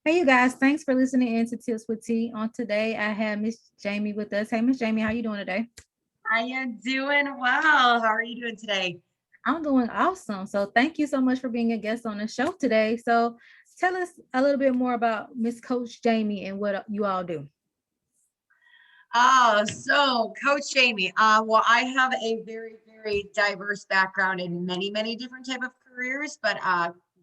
Hey, you guys, thanks for listening in to Tips with T. On today, I have Miss Jayme with us. Hey, Miss Jayme, how you doing today? I am doing well. How are you doing today? I'm doing awesome. So thank you so much for being a guest on the show today. So tell us a little bit more about Miss Coach Jayme and what you all do. So Coach Jayme, well, I have a very, very diverse background in many, many different type of careers, but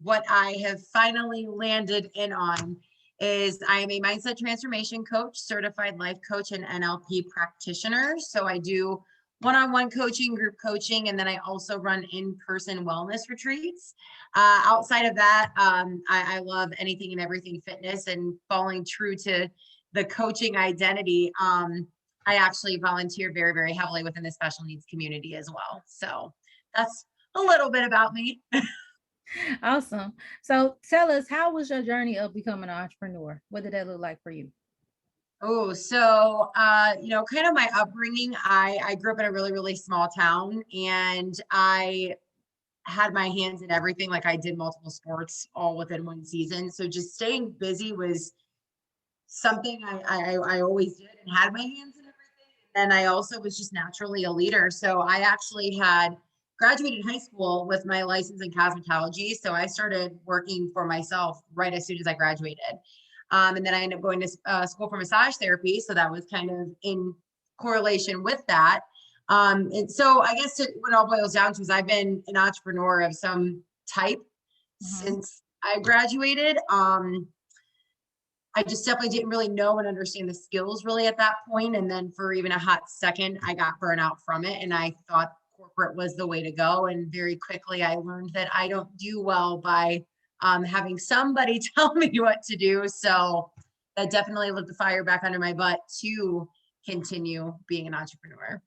what I have finally landed in on is I am a mindset transformation coach, certified life coach, and NLP practitioner. So I do one-on-one coaching, group coaching, and then I also run in-person wellness retreats. Outside of that, I love anything and everything fitness and falling true to the coaching identity. I actually volunteer very, very heavily within the special needs community as well. So that's a little bit about me. Awesome. So tell us, how was your journey of becoming an entrepreneur? What did that look like for you? Kind of my upbringing, I grew up in a really, really small town and I had my hands in everything. Like I did multiple sports all within one season. So just staying busy was something I always did and had my hands in everything. And I also was just naturally a leader. So I actually had graduated high school with my license in cosmetology. So I started working for myself right as soon as I graduated. And then I ended up going to school for massage therapy. So that was kind of in correlation with that. And so I guess what it all boils down to is I've been an entrepreneur of some type Mhm. since I graduated. I just definitely didn't really know and understand the skills really at that point. And then for even a hot second, I got burnout from it. And I thought corporate was the way to go. And very quickly, I learned that I don't do well by having somebody tell me what to do. So that definitely lit the fire back under my butt to continue being an entrepreneur.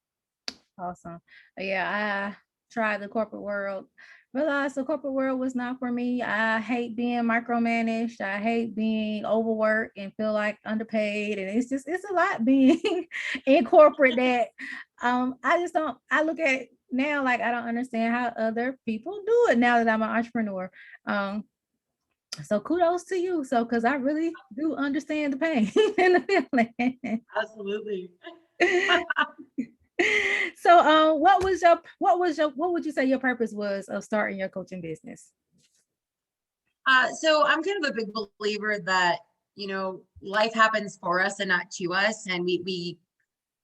Awesome. Yeah, I tried the corporate world, realized the corporate world was not for me. I hate being micromanaged. I hate being overworked and feel like underpaid. And it's a lot being in corporate that I just don't, I look at it now like I don't understand how other people do it now that I'm an entrepreneur. Um, so kudos to you. So because I really do understand the pain and the feeling. Absolutely. So what would you say your purpose was of starting your coaching business? So I'm kind of a big believer that, life happens for us and not to us. And we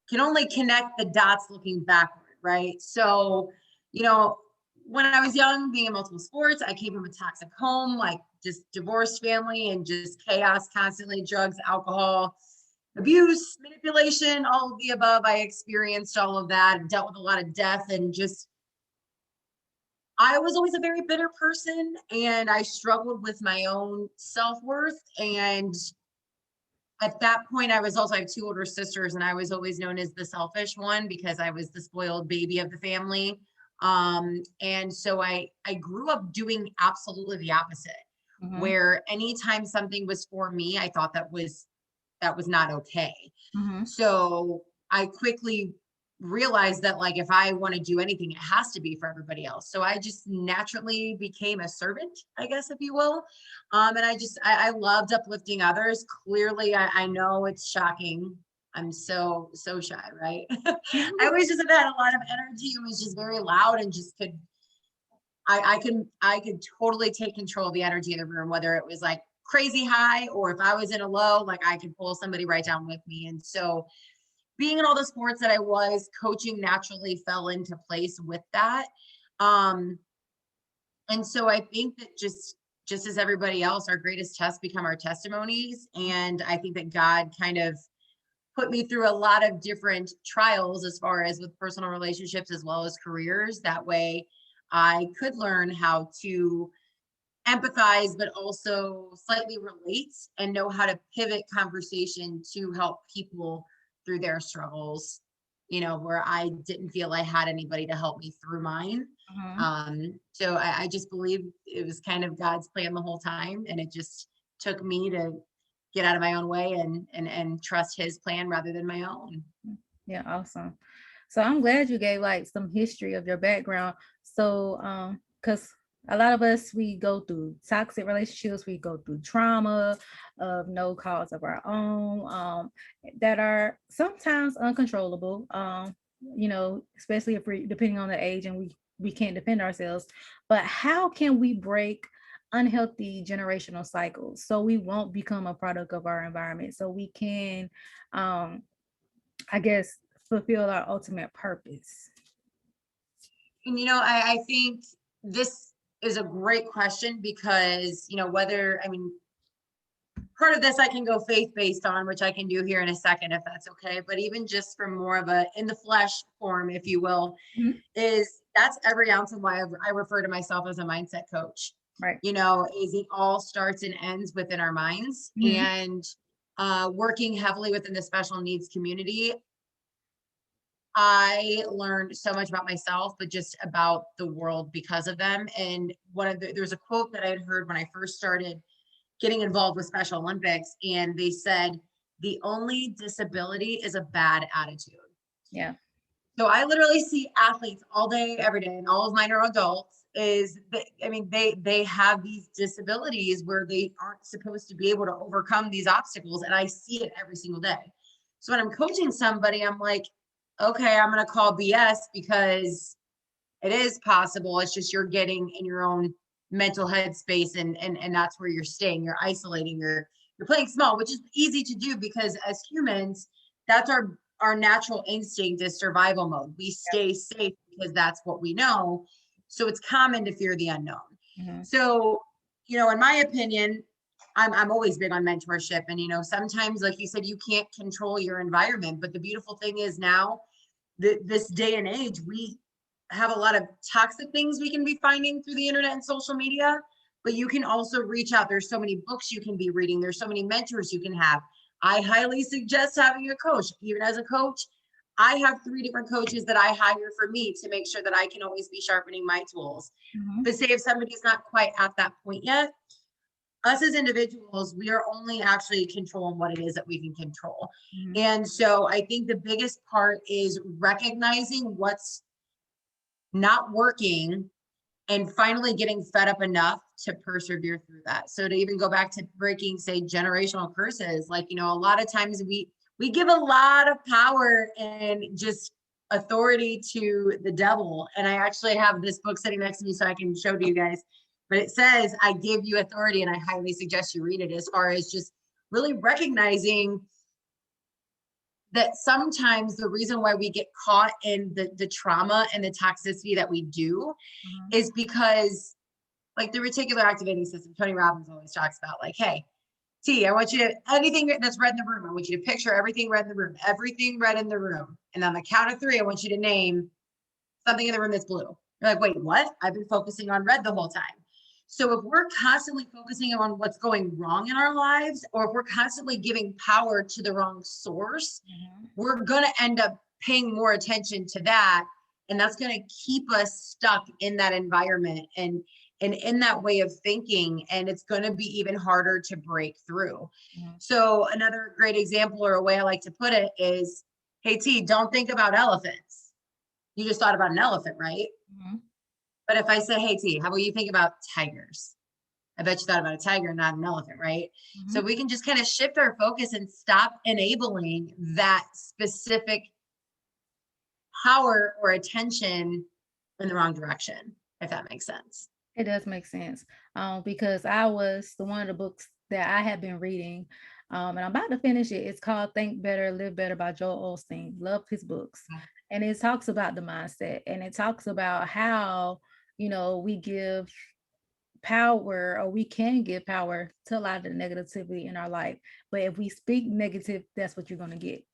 can only connect the dots looking backward, right? So, you know, when I was young, being in multiple sports, I came from a toxic home, like just divorced family and just chaos constantly, drugs, alcohol, abuse, manipulation, all of the above. I experienced all of that, dealt with a lot of death and just I was always a very bitter person and I struggled with my own self-worth. And at that point, I have two older sisters, and I was always known as the selfish one because I was the spoiled baby of the family. And so I grew up doing absolutely the opposite, Mhm, where anytime something was for me, I thought that was not okay. mhm. So I quickly realized that like if I want to do anything, it has to be for everybody else. So I just naturally became a servant, I guess, if you will. And I loved uplifting others. Clearly, I know it's shocking. I'm so shy, right? I always just had a lot of energy and was just very loud and just could I could totally take control of the energy in the room, whether it was like crazy high or if I was in a low, like I could pull somebody right down with me. And so being in all the sports that I was, coaching naturally fell into place with that. Um, and so I think that just as everybody else, our greatest tests become our testimonies. And I think that God kind of put me through a lot of different trials as far as with personal relationships as well as careers. That way I could learn how to empathize, but also slightly relate and know how to pivot conversation to help people through their struggles, where I didn't feel I had anybody to help me through mine. Mhm. So I just believe it was kind of God's plan the whole time. And it just took me to get out of my own way and trust his plan rather than my own. Yeah, awesome. So I'm glad you gave like some history of your background. So, because A lot of us, we go through toxic relationships, we go through trauma of no cause of our own, that are sometimes uncontrollable, especially if we depending on the age and we can't defend ourselves. But how can we break unhealthy generational cycles so we won't become a product of our environment, so we can, um, I guess, fulfill our ultimate purpose? And I think this is a great question because, whether, I mean, part of this I can go faith based on, which I can do here in a second if that's okay. But even just from more of a in the flesh form, if you will, Mhm. is that's every ounce of why I refer to myself as a mindset coach. Right. Is it all starts and ends within our minds. Mhm. And working heavily within the special needs community, I learned so much about myself, but just about the world because of them. And there's a quote that I had heard when I first started getting involved with Special Olympics, and they said, the only disability is a bad attitude. Yeah. So I literally see athletes all day, every day, and all of mine are adults. They have these disabilities where they aren't supposed to be able to overcome these obstacles, and I see it every single day. So when I'm coaching somebody, I'm like, okay, I'm going to call BS because it is possible. It's just you're getting in your own mental headspace, and that's where you're staying. You're isolating. You're playing small, which is easy to do because as humans, that's our natural instinct is survival mode. We stay safe because that's what we know. So it's common to fear the unknown. Mhm. So, in my opinion, I'm always big on mentorship. And sometimes, like you said, you can't control your environment. But the beautiful thing is now, this day and age, we have a lot of toxic things we can be finding through the internet and social media, but you can also reach out. There's so many books you can be reading. There's so many mentors you can have. I highly suggest having a coach. Even as a coach, I have 3 different coaches that I hire for me to make sure that I can always be sharpening my tools. Mhm. But say if somebody's not quite at that point yet, us as individuals, we are only actually controlling what it is that we can control. Mhm. And so I think the biggest part is recognizing what's not working and finally getting fed up enough to persevere through that. So to even go back to breaking, say, generational curses, like, a lot of times we give a lot of power and just authority to the devil. And I actually have this book sitting next to me so I can show to you guys. But it says, I give you authority, and I highly suggest you read it, as far as just really recognizing that sometimes the reason why we get caught in the trauma and the toxicity that we do Mhm. is because, like, the reticular activating system, Tony Robbins always talks about, like, hey, T, I want you to, anything that's red in the room, I want you to picture everything red in the room, everything red in the room. And on the count of 3, I want you to name something in the room that's blue. You're like, wait, what? I've been focusing on red the whole time. So if we're constantly focusing on what's going wrong in our lives, or if we're constantly giving power to the wrong source, Mhm. we're going to end up paying more attention to that. And that's going to keep us stuck in that environment and in that way of thinking. And it's going to be even harder to break through. Mhm. So another great example, or a way I like to put it, is, hey, T, don't think about elephants. You just thought about an elephant, right? Mhm. But if I say, hey, T, how about you think about tigers? I bet you thought about a tiger, not an elephant, right? So Mhm. we can just kind of shift our focus and stop enabling that specific power or attention in the wrong direction, if that makes sense. It does make sense, because I was the one of the books that I have been reading, and I'm about to finish it. It's called Think Better, Live Better by Joel Osteen. Love his books, and it talks about the mindset, and it talks about how we give power, or we can give power to a lot of the negativity in our life. But if we speak negative, that's what you're going to get.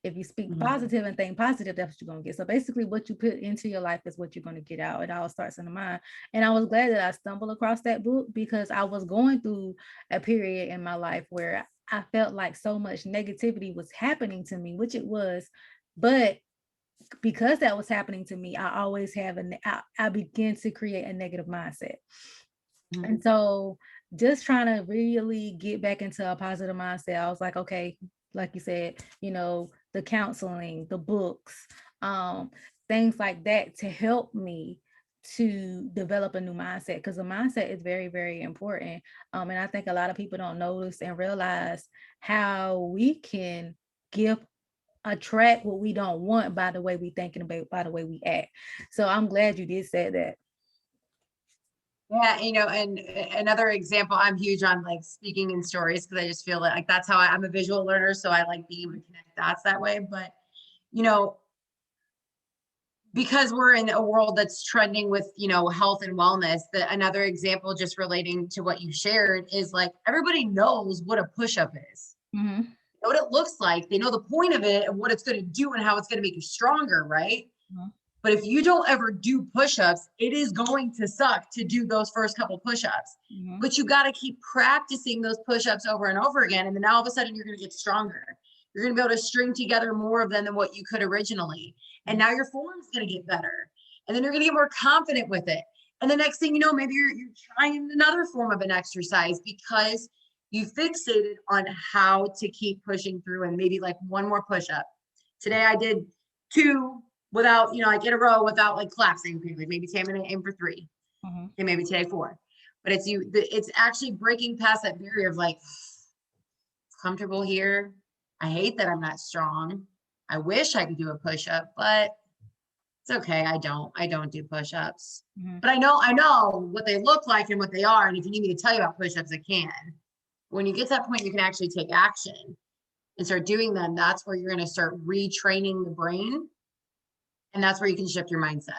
If you speak Mhm. positive and think positive, that's what you're going to get. So basically, what you put into your life is what you're going to get out. It all starts in the mind. And I was glad that I stumbled across that book, because I was going through a period in my life where I felt like so much negativity was happening to me, which it was. But because that was happening to me, I always have I begin to create a negative mindset. Mhm. And so just trying to really get back into a positive mindset, I was like, okay, like you said, the counseling, the books, um, things like that to help me to develop a new mindset, because the mindset is very, very important. And I think a lot of people don't notice and realize how we can give attract what we don't want by the way we thinking about, by the way we act. So I'm glad you did say that. Yeah, and another example, I'm huge on like speaking in stories because I just feel like that's how I'm a visual learner. So I like being able to connect dots that way. But, you know, because we're in a world that's trending with, health and wellness, another example just relating to what you shared is like everybody knows what a push-up is. Mm-hmm. Know what it looks like. They know the point of it and what it's going to do and how it's going to make you stronger, right? Mm-hmm. But if you don't ever do push-ups, it is going to suck to do those first couple push-ups. Mm-hmm. But you got to keep practicing those push-ups over and over again. And then all of a sudden you're going to get stronger. You're going to be able to string together more of them than what you could originally. And now your form's going to get better. And then you're going to get more confident with it. And the next thing you know, maybe you're trying another form of an exercise because you fixated on how to keep pushing through and maybe like one more push-up. Today I did 2 without, like in a row without like collapsing. Like maybe today I'm going to aim for 3. Mm-hmm. Okay, maybe today 4. But it's actually breaking past that barrier of like, it's comfortable here. I hate that I'm not strong. I wish I could do a push-up, but it's okay. I don't do push-ups. Mm-hmm. But I know what they look like and what they are. And if you need me to tell you about push-ups, I can. When you get to that point, you can actually take action and start doing them. That's where you're going to start retraining the brain. And that's where you can shift your mindset.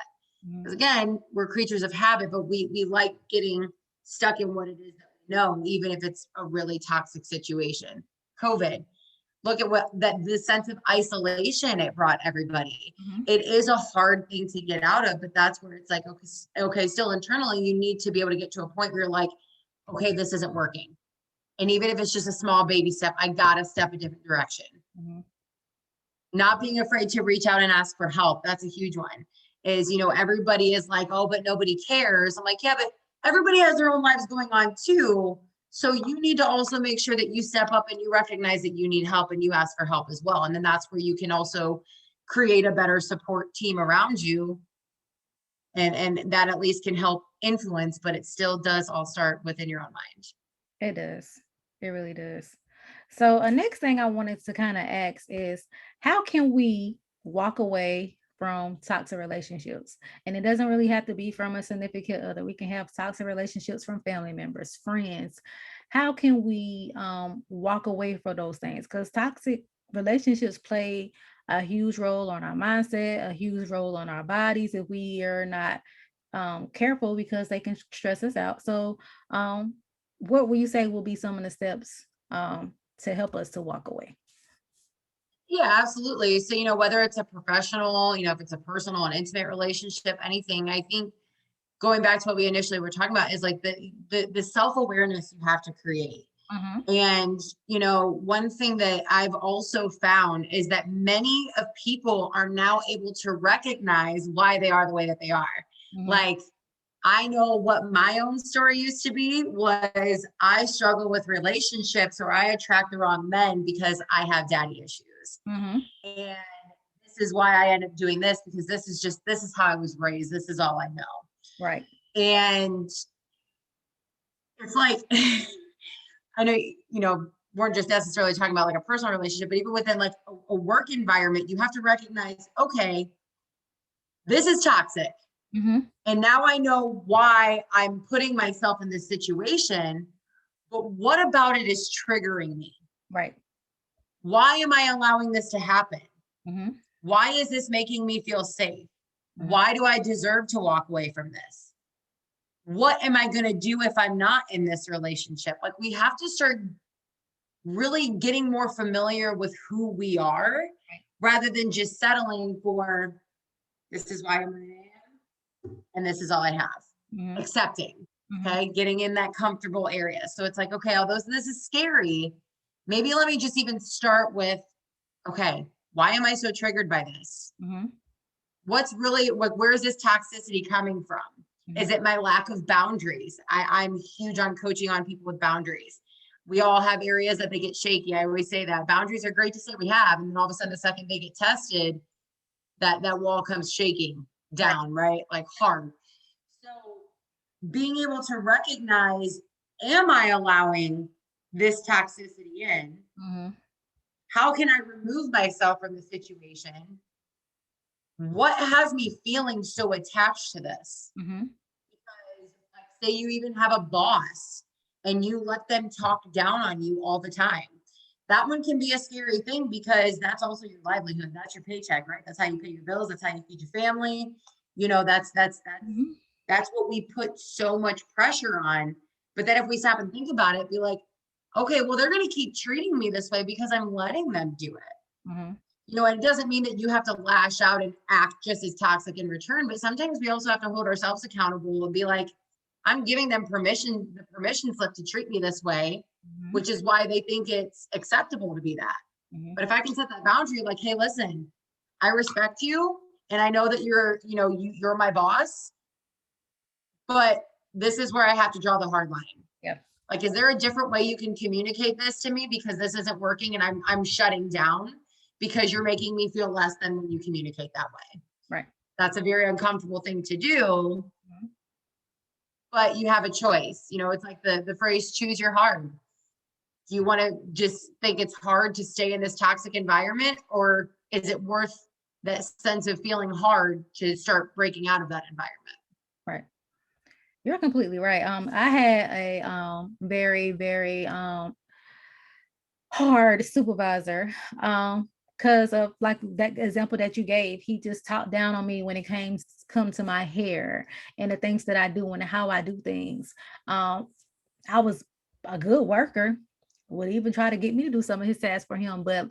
Because again, we're creatures of habit, but we like getting stuck in what it is that we know, even if it's a really toxic situation. COVID, look at the sense of isolation it brought everybody. Mm-hmm. It is a hard thing to get out of, but that's where it's like, okay, still internally, you need to be able to get to a point where you're like, okay, this isn't working. And even if it's just a small baby step, I got to step a different direction. Mm-hmm. Not being afraid to reach out and ask for help. That's a huge one. Is, everybody is like, oh, but nobody cares. I'm like, yeah, but everybody has their own lives going on too. So you need to also make sure that you step up and you recognize that you need help and you ask for help as well. And then that's where you can also create a better support team around you. And that at least can help influence, but it still does all start within your own mind. It does. It really does. So, a next thing I wanted to kind of ask is, how can we walk away from toxic relationships? And it doesn't really have to be from a significant other. We can have toxic relationships from family members, friends. How can we walk away from those things? Because toxic relationships play a huge role on our mindset, a huge role on our bodies if we are not careful, because they can stress us out. So, what will you say will be some of the steps to help us to walk away? Yeah, absolutely. So, whether it's a professional, if it's a personal and intimate relationship, anything, I think going back to what we initially were talking about is like the self-awareness you have to create. Mm-hmm. And, one thing that I've also found is that many of people are now able to recognize why they are the way that they are. Mm-hmm. Like, I know what my own story used to be was I struggle with relationships or I attract the wrong men because I have daddy issues. Mm-hmm. And this is why I end up doing this because this is how I was raised. This is all I know. Right. And it's like, I know, weren't just necessarily talking about like a personal relationship, but even within like a work environment, you have to recognize, okay, this is toxic. Mm-hmm. And now I know why I'm putting myself in this situation, but what about it is triggering me? Right. Why am I allowing this to happen? Mm-hmm. Why is this making me feel safe? Mm-hmm. Why do I deserve to walk away from this? What am I going to do if I'm not in this relationship? Like, we have to start really getting more familiar with who we are, Right. rather than just settling for this is why I'm where I am and this is all I have. Mm-hmm. Accepting, Mm-hmm. okay, getting in that comfortable area. So it's like, okay, although this is scary, maybe let me just even start with, okay, why am I so triggered by this? Mm-hmm. What's really, where's this toxicity coming from? Mm-hmm. Is it my lack of boundaries? I'm huge on coaching on people with boundaries. We all have areas that they get shaky. I always say that boundaries are great to say we have, and then all of a sudden the second they get tested, that wall comes shaking down, right? Like hard. being able to recognize, am I allowing this toxicity in? Mhm. How can I remove myself from the situation? What has me feeling so attached to this? Mhm. Because, like, say you even have a boss and you let them talk down on you all the time. That one can be a scary thing because that's also your livelihood. That's your paycheck, right? That's how you pay your bills. That's how you feed your family. You know, Mhm. that's what we put so much pressure on. But then if we stop and think about it, be like, okay, well, they're going to keep treating me this way because I'm letting them do it. Mhm. You know, and it doesn't mean that you have to lash out and act just as toxic in return, but sometimes we also have to hold ourselves accountable and be like, I'm giving them permission, the permission slip to treat me this way, Mhm. which is why they think it's acceptable to be that. Mhm. But if I can set that boundary, like, hey, listen, I respect you and I know that you're, you know, you're my boss, but this is where I have to draw the hard line. Yep. Like, is there a different way you can communicate this to me because this isn't working and I'm shutting down because you're making me feel less than when you communicate that way. Right. That's a very uncomfortable thing to do, Mhm. but you have a choice. You know, it's like the phrase choose your hard. Do you want to just think it's hard to stay in this toxic environment, or is it worth that sense of feeling hard to start breaking out of that environment? Right. You're completely right. I had a very, very hard supervisor. Because of like that example that you gave, he just talked down on me when it came come to my hair and the things that I do and how I do things. Um, I was a good worker, would even try to get me to do some of his tasks for him, but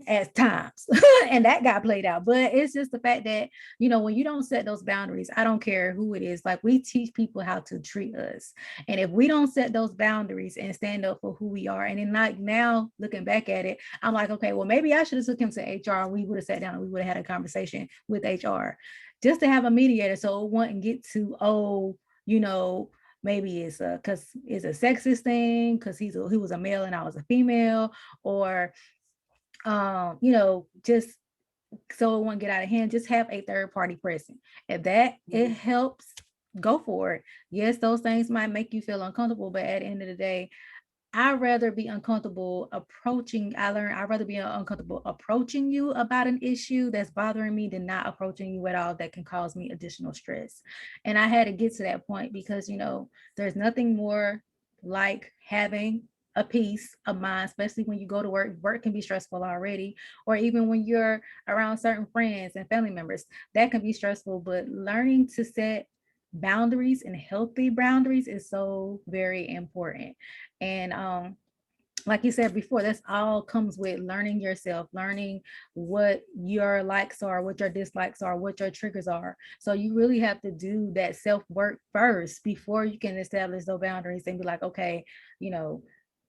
at times and that got played out. But it's just the fact that, when you don't set those boundaries, I don't care who it is, like we teach people how to treat us, and if we don't set those boundaries and stand up for who we are, and then like now looking back at it, I'm like, okay, well maybe I should have took him to HR and we would have sat down and we would have had a conversation with HR just to have a mediator, so it wouldn't get to, you know maybe it's a because it's a sexist thing because he was a male and I was a female, or just so it won't get out of hand. Just have a third party present. If that it Mhm. helps, go for it. Yes, those things might make you feel uncomfortable, but at the end of the day, I'd rather be uncomfortable approaching. I'd rather be uncomfortable approaching you about an issue that's bothering me than not approaching you at all that can cause me additional stress. And I had to get to that point because, there's nothing more like having a peace of mind, especially when you go to work. Work can be stressful already, or even when you're around certain friends and family members, that can be stressful. But learning to set boundaries and healthy boundaries is so very important. And like you said before, that's all comes with learning yourself, learning what your likes are, what your dislikes are, what your triggers are. So you really have to do that self work first before you can establish those boundaries and be like, okay, you know,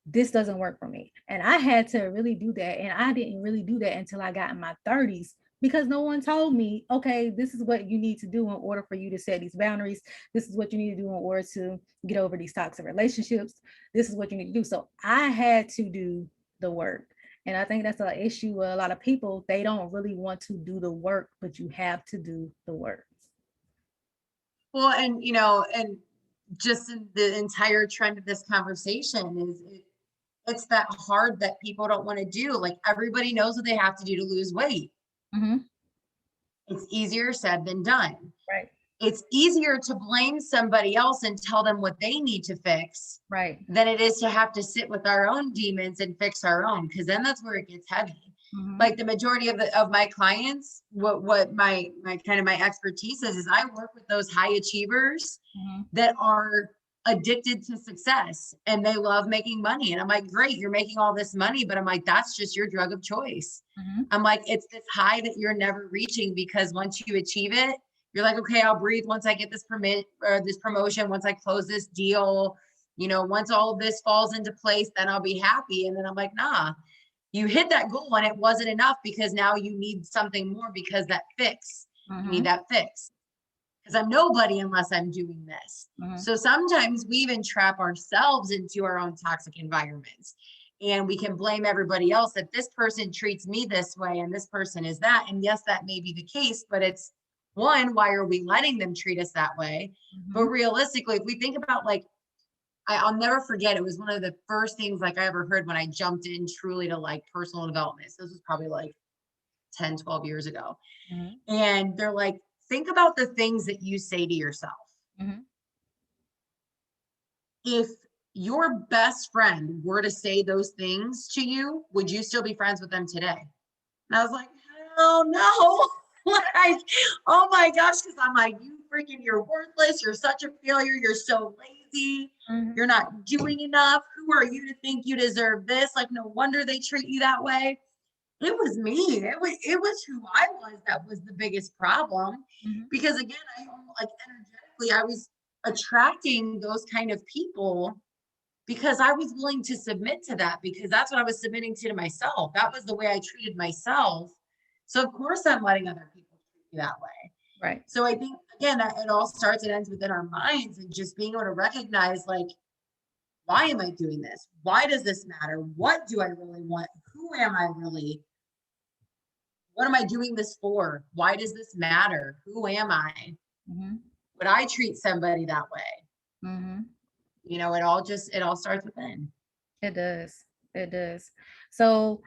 this doesn't work for me. And I had to really do that. And I didn't really do that until I got in my 30s because no one told me, okay, this is what you need to do in order for you to set these boundaries. This is what you need to do in order to get over these toxic relationships. This is what you need to do. So I had to do the work. And I think that's an issue with a lot of people. They don't really want to do the work, but you have to do the work. Well, and you know, and just in the entire trend of this conversation it's that hard that people don't want to do. Like, everybody knows what they have to do to lose weight. Mm-hmm. It's easier said than done. Right. It's easier to blame somebody else and tell them what they need to fix Right. than it is to have to sit with our own demons and fix our own, because then that's where it gets heavy. Mm-hmm. Like, the majority of my clients, what my kind of my expertise is I work with those high achievers Mm-hmm. that are addicted to success and they love making money. And I'm like, great, you're making all this money. But I'm like, that's just your drug of choice. Mm-hmm. I'm like, it's this high that you're never reaching, because once you achieve it, you're like, okay, I'll breathe once I get this permit or this promotion, once I close this deal, you know, once all of this falls into place, then I'll be happy. And then I'm like, nah, you hit that goal and it wasn't enough, because now you need something more, because you need Mm-hmm. that fix, because I'm nobody unless I'm doing this. Mm-hmm. So sometimes we even trap ourselves into our own toxic environments, and we can blame everybody else that this person treats me this way and this person is that. And yes, that may be the case, but it's one, why are we letting them treat us that way? But realistically, if we think about like, I'll never forget, it was one of the first things like I ever heard when I jumped in truly to like personal development. So this was probably like 10, 12 years ago. Mhm. And they're like, think about the things that you say to yourself. Mhm. If your best friend were to say those things to you, would you still be friends with them today? And I was like, hell no. Like, oh my gosh, because I'm like, you freaking, you're worthless. You're such a failure. You're so lazy. Mhm. You're not doing enough. Who are you to think you deserve this? Like, no wonder they treat you that way. It was me. It was who I was that was the biggest problem. Mhm. Because again, like energetically, I was attracting those kind of people because I was willing to submit to that because that's what I was submitting to myself. That was the way I treated myself. So of course I'm letting other people treat me that way. Right. So I think again that it all starts and ends within our minds and just being able to recognize like, why am I doing this? Why does this matter? What do I really want? Who am I really? What am I doing this for? Why does this matter? Who am I? Mhm. Would I treat somebody that way? Mhm. It all starts within. It does. It does. So,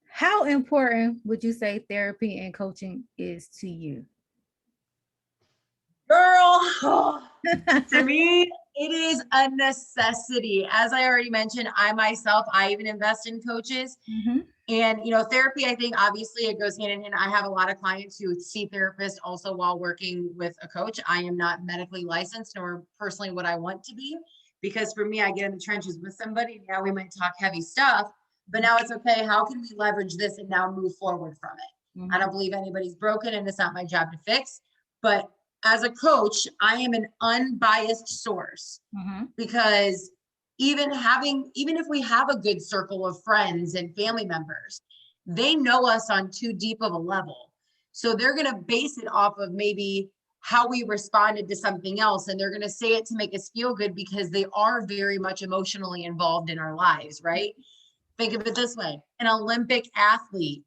how important would you say therapy and coaching is to you? Girl, to me, it is a necessity. As I already mentioned, I even invest in coaches. Mhm. And, therapy, I think obviously it goes hand in hand. I have a lot of clients who see therapists also while working with a coach. I am not medically licensed nor personally what I want to be, because for me, I get in the trenches with somebody. Now we might talk heavy stuff, but now it's okay. How can we leverage this and now move forward from it? I Mhm. don't believe anybody's broken and it's not my job to fix. But as a coach, I am an unbiased source Mhm. because even if we have a good circle of friends and family members, they know us on too deep of a level. So they're going to base it off of maybe how we responded to something else. And they're going to say it to make us feel good because they are very much emotionally involved in our lives, right? Think of it this way: an Olympic athlete,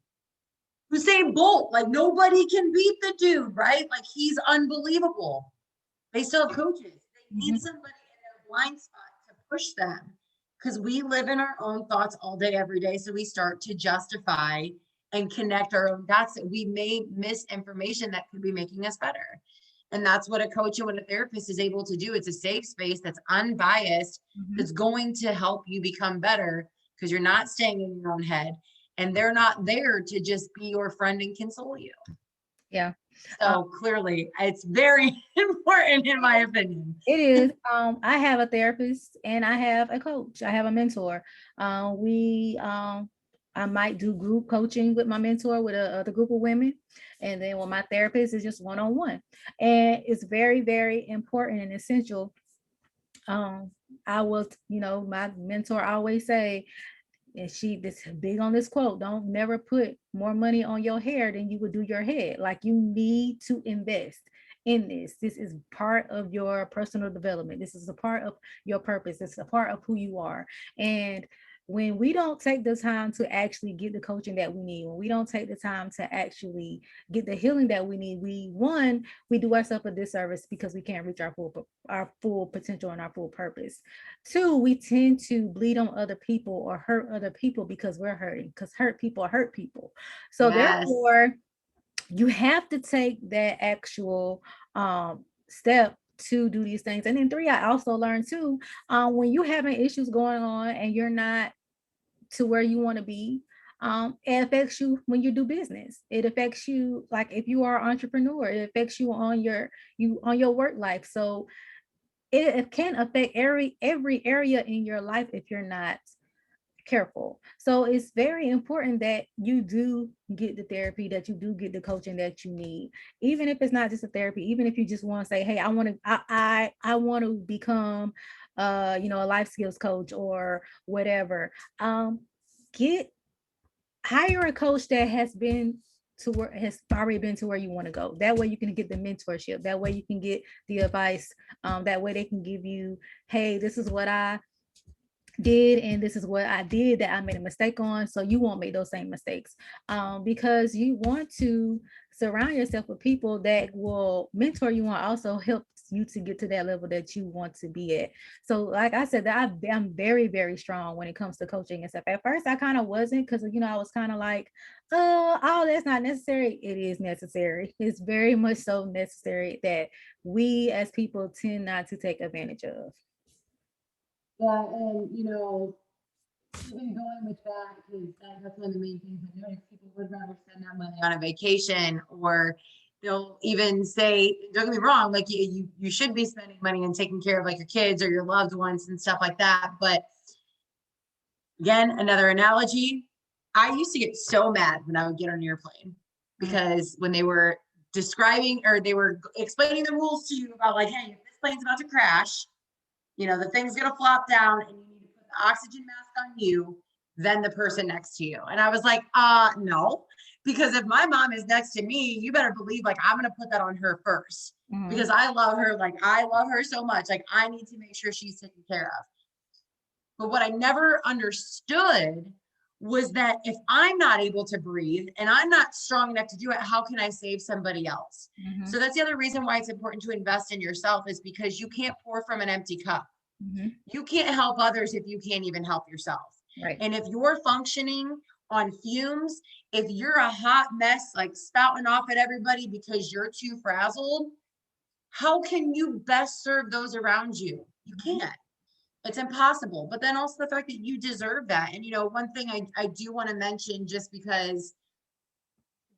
Usain Bolt, like nobody can beat the dude, right? Like he's unbelievable. They still have coaches. They need Mhm. somebody in their blind spot to push them because we live in our own thoughts all day, every day. So we start to justify and connect our own dots that we may miss information that could be making us better. And that's what a coach and what a therapist is able to do. It's a safe space that's unbiased, Mhm. that's going to help you become better because you're not staying in your own head and they're not there to just be your friend and console you. Yeah. So clearly, it's very important in my opinion. It is. I have a therapist and I have a coach. I have a mentor. We I might do group coaching with my mentor with a other group of women. And then with my therapist is just one-on-one. And it's very, very important and essential. Um, I will, my mentor always say, and she this big on this quote, don't never put more money on your hair than you would do your head. Like you need to invest in this is part of your personal development, this is a part of your purpose, it's a part of who you are. And when we don't take the time to actually get the coaching that we need, when we don't take the time to actually get the healing that we need, we do ourselves a disservice because we can't reach our full potential and our full purpose. Two, we tend to bleed on other people or hurt other people because we're hurting, because hurt people. So Yes. therefore, you have to take that actual step to do these things. And then three, I also learned too, when you having issues going on and you're not to where you want to be, it affects you when you do business. It affects you like if you are an entrepreneur, it affects you on your work life. So it can affect every area in your life if you're not careful. So it's very important that you do get the therapy, that you do get the coaching that you need, even if it's not just a therapy, even if you just want to say, hey, I want to become a life skills coach or whatever. Get hire a coach that has already been to where you want to go. That way you can get the mentorship. That way you can get the advice. That way they can give you, hey, this is what I did, and this is what I did that I made a mistake on, so you won't make those same mistakes. Because you want to surround yourself with people that will mentor you and also help you to get to that level that you want to be at. So like I said, that I'm very, very strong when it comes to coaching and stuff. At first I kind of wasn't, because I was kind of like, oh, that's not necessary. It is necessary. It's very much so necessary that we as people tend not to take advantage of. Yeah, and even going with that, because that's one of the main things I notice. People would rather spend that money on a vacation, or they'll even say, don't get me wrong, like you should be spending money and taking care of like your kids or your loved ones and stuff like that. But again, another analogy, I used to get so mad when I would get on an airplane, because when they were describing or they were explaining the rules to you about like, hey, if this plane's about to crash, the thing's gonna flop down and you need to put the oxygen mask on you, then the person next to you. And I was like, no, because if my mom is next to me, you better believe like I'm gonna put that on her first, because I love her. Like I love her so much. Like I need to make sure she's taken care of. But what I never understood was that if I'm not able to breathe and I'm not strong enough to do it, how can I save somebody else? So that's the other reason why it's important to invest in yourself, is because you can't pour from an empty cup. You can't help others if you can't even help yourself. Right. And if you're functioning on fumes, if you're a hot mess, like spouting off at everybody because you're too frazzled, how can you best serve those around you? You can't. It's impossible. But then also the fact that you deserve that. And one thing I do want to mention, just because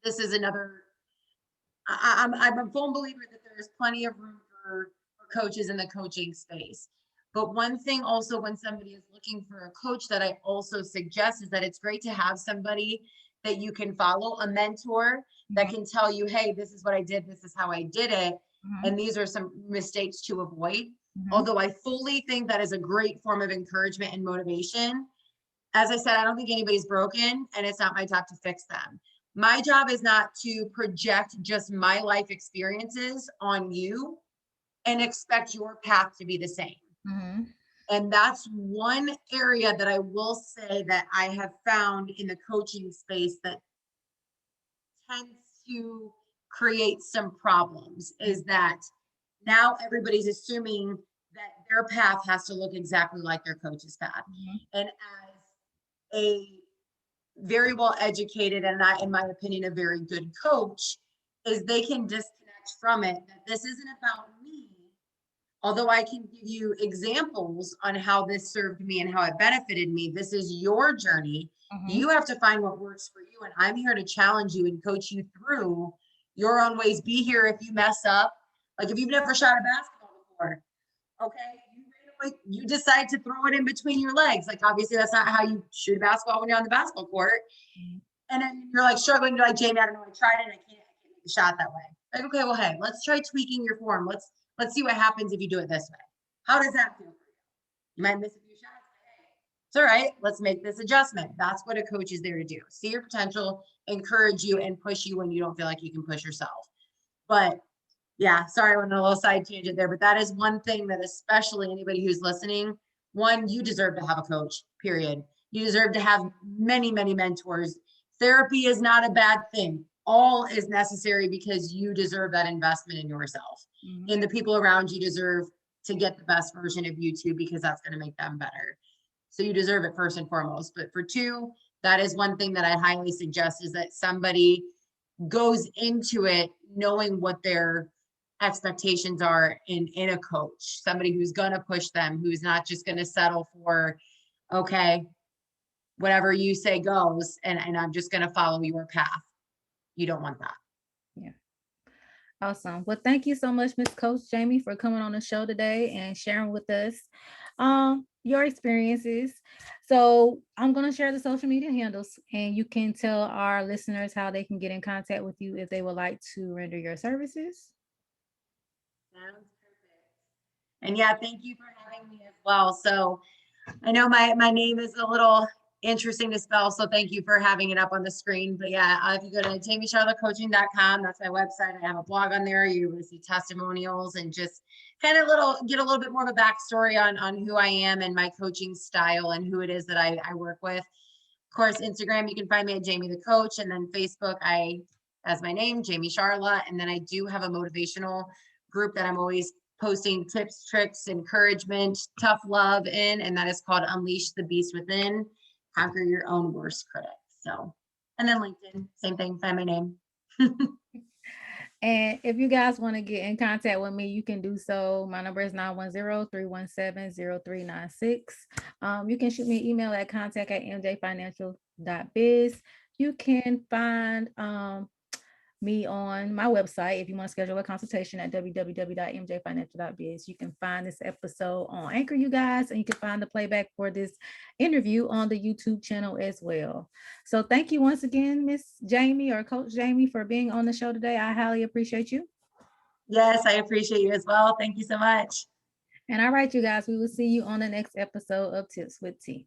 this is another, I'm a full believer that there is plenty of room for coaches in the coaching space. But one thing also, when somebody is looking for a coach, that I also suggest is that it's great to have somebody that you can follow, a mentor that can tell you, hey, this is what I did, this is how I did it, and these are some mistakes to avoid. Although I fully think that is a great form of encouragement and motivation. As I said, I don't think anybody's broken, and it's not my job to fix them. My job is not to project just my life experiences on you and expect your path to be the same. And that's one area that I will say that I have found in the coaching space that tends to create some problems, is that now everybody's assuming that their path has to look exactly like their coach's path. And as a very well educated, and in my opinion, a very good coach, is they can disconnect from it, that this isn't about me. Although I can give you examples on how this served me and how it benefited me, this is your journey. You have to find what works for you. And I'm here to challenge you and coach you through your own ways. Be here if you mess up. Like if you've never shot a basketball before, okay, you decide to throw it in between your legs. Like obviously that's not how you shoot a basketball when you're on the basketball court. And then you're like struggling. You're like, Jayme, I don't know. I tried it. I can't make the shot that way. Like, okay, well, hey, let's try tweaking your form. Let's see what happens if you do it this way. How does that feel for you? You might miss a few shots. Hey, it's all right. Let's make this adjustment. That's what a coach is there to do. See your potential, encourage you, and push you when you don't feel like you can push yourself. But yeah, sorry, I went on a little side tangent there, but that is one thing that especially anybody who's listening, one, you deserve to have a coach, period. You deserve to have many, many mentors. Therapy is not a bad thing. All is necessary, because you deserve that investment in yourself. And the people around you deserve to get the best version of you too, because that's going to make them better. So you deserve it first and foremost. But for two, that is one thing that I highly suggest, is that somebody goes into it knowing what their expectations are in a coach, somebody who's going to push them, who's not just going to settle for, okay, whatever you say goes, and I'm just going to follow your path. You don't want that. Yeah. Awesome. Well, thank you so much, Miss Coach Jayme, for coming on the show today and sharing with us your experiences. So I'm going to share the social media handles, and you can tell our listeners how they can get in contact with you if they would like to render your services. Sounds perfect. And yeah, thank you for having me as well. So I know my name is a little interesting to spell, so thank you for having it up on the screen. But yeah, if you go to JaymeCharlotteCoaching.com, that's my website. I have a blog on there. You will see testimonials and just kind of get a little bit more of a backstory on who I am and my coaching style and who it is that I work with. Of course, Instagram, you can find me at Jayme the Coach, and then Facebook, as my name, Jayme Charlotte. And then I do have a motivational group that I'm always posting tips, tricks, encouragement, tough love in, and that is called Unleash the Beast Within, Conquer Your Own Worst Critic. So, and then LinkedIn, same thing, find my name. And if you guys want to get in contact with me, you can do so. My number is 910-317-0396. You can shoot me an email at contact@mjfinancial.biz. You can find me on my website if you want to schedule a consultation at www.mjfinancial.biz. You can find this episode on Anchor, you guys, and you can find the playback for this interview on the YouTube channel as well. So thank you once again, Miss Jayme or Coach Jayme, for being on the show today. I highly appreciate you. Yes, I appreciate you as well. Thank you so much. And all right, you guys, we will see you on the next episode of Tips with T.